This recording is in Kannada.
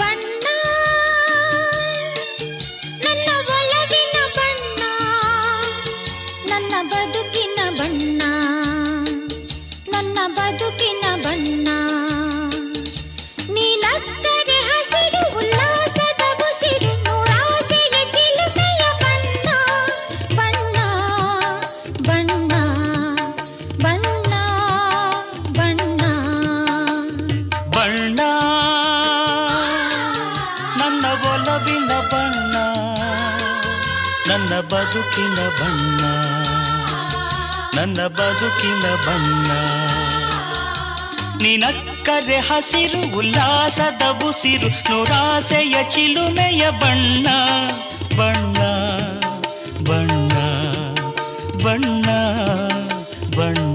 ಬಣ್ಣ ನನ್ನ ಒಲವಿನ ಬಣ್ಣ, ನನ್ನ ಬದುಕಿನ ಬಣ್ಣ, ನನ್ನ ಬದುಕಿನ ಬಣ್ಣ. ನೀನಕ್ಕರೆ ಹಸಿರು ಉಲ್ಲಾಸದ ಉಸಿರು, ನೂರಾಸೆಯ ಚಿಲುಮೆಯ ಬಣ್ಣ. ಬಣ್ಣ ಬಣ್ಣ ಬಣ್ಣ ಬಣ್ಣ ಬಣ್ಣ ನನ್ನ ಒಲವಿನ ಬಣ್ಣ, ನನ್ನ ಬದುಕಿನ ಬಣ್ಣ, ನನ್ನ ಬದುಕಿನ ಬಣ್ಣ. ನಿನಕ್ಕರೆ ಹಸಿರು ಉಲ್ಲಾಸದ ಉಸಿರು, ನೂರಾಸೆಯ ಚಿಲುಮೆಯ ಬಣ್ಣ. ಬಣ್ಣ ಬಣ್ಣ ಬಣ್ಣ ಬಣ್ಣ